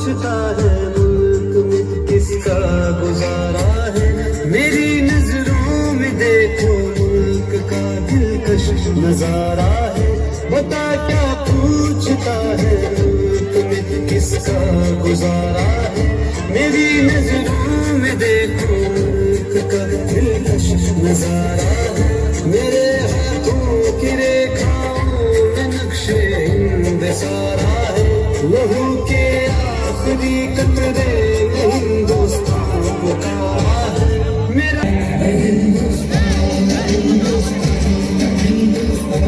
पूछता है मुल्क में किसका गुजारा है। मेरी नजरों में देखो मुल्क का दिलकश नजारा है। बता क्या पूछता है मुल्क में किसका गुजारा है। मेरी नजरों में देखो मुल्क का दिलकश नजारा है। मेरे हाथों की रेखाओं में नक्शे हिंद सारा है। लहू के आखिरी कतरे हिंदुस्तान पुकारा है। मेरा हिंदुस्तान हिंदुस्तान हिंदुस्तान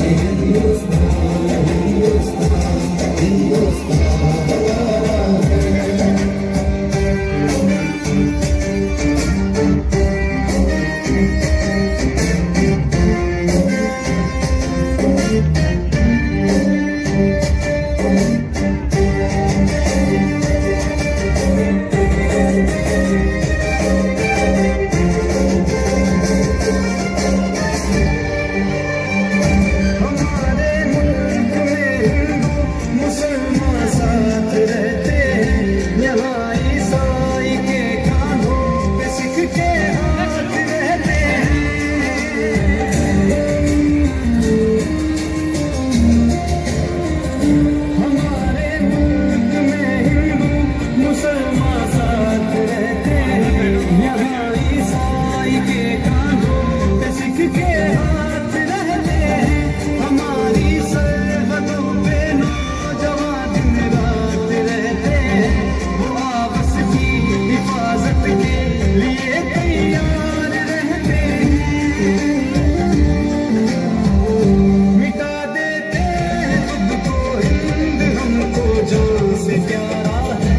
हिंदुस्तान हिंदुस्तान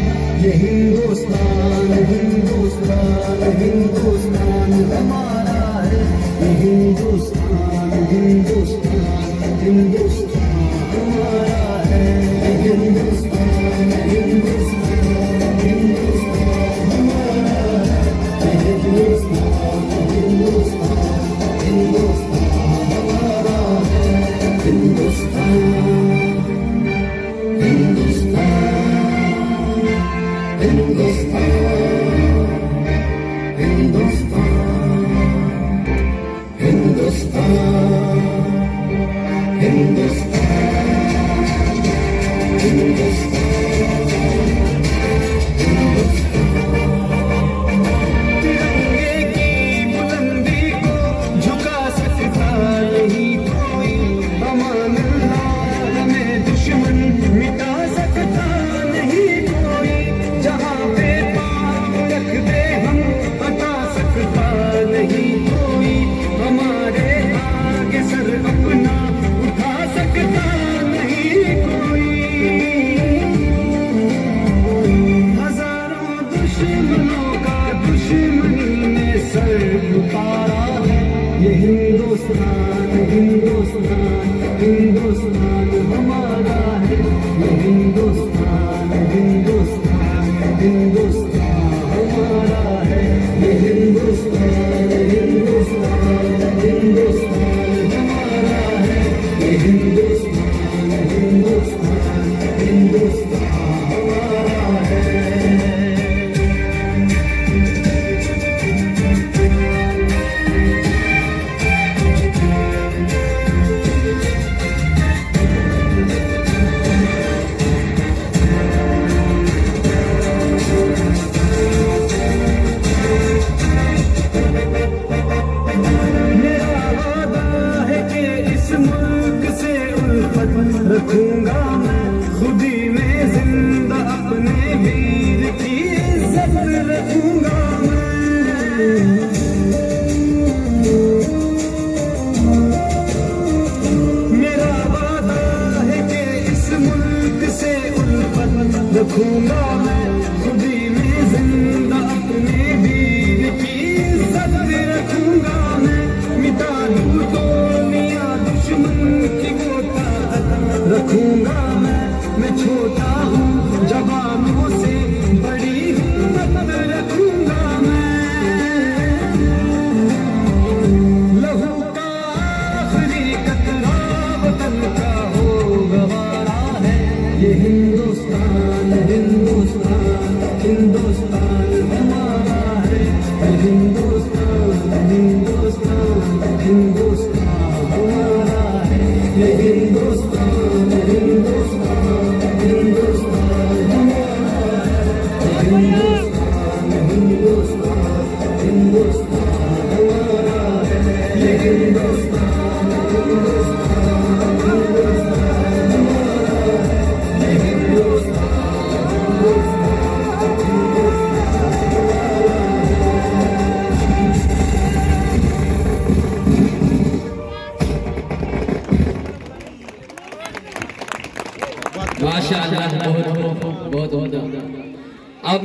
हिंदुस्तान हिंदुस्तान हिंदुस्तान हमारा है। हिंदुस्तान हिंदुस्तान हिंदुस्तान हमारा है। हिंदुस्तान हिंदुस्तान हिंदुस्तान हमारा है। हिंदुस्तान हिंदुस्तान हिंदुस्तान हमारा है। हिंदुस्तान हिंदुस्तान हिंदुस्तान हिंदुस्तान हमारा है। हिंदुस्तान हिंदुस्तान हिंदुस्तान हमारा है। हिंदुस्तान हिंदुस्तान हिंदुस्तान हमारा है। हिंदुस्तान हिंदुस्तान हिंदुस्तान हमारा है। रखूंगा मैं खुदी में जिंदा अपने वीर की इज्जत रखूंगा मैं। मेरा वादा है कि इस मुल्क से उल्फत रखूंगा मैं खुदी में जिंदा अपने वीर की इज्जत रखूंगा मैं। मिटा दूं दुनिया दुश्मन की वो रखूंगा मैं छोटा हूँ जवानों से बड़ी हिम्मत रखूंगा मैं। लहू का आखिरी कतरा वतन का हो गवारा है। ये हिंदुस्तान हिंदुस्तान हिंदुस्तान हिंदुस्तान हमारा है, ये हिंदुस्तान हिंदुस्तान हिंदुस्तान हमारा है, ये हिंदुस्तान माशाअल्लाह, बहुत बहुत बहुत। अब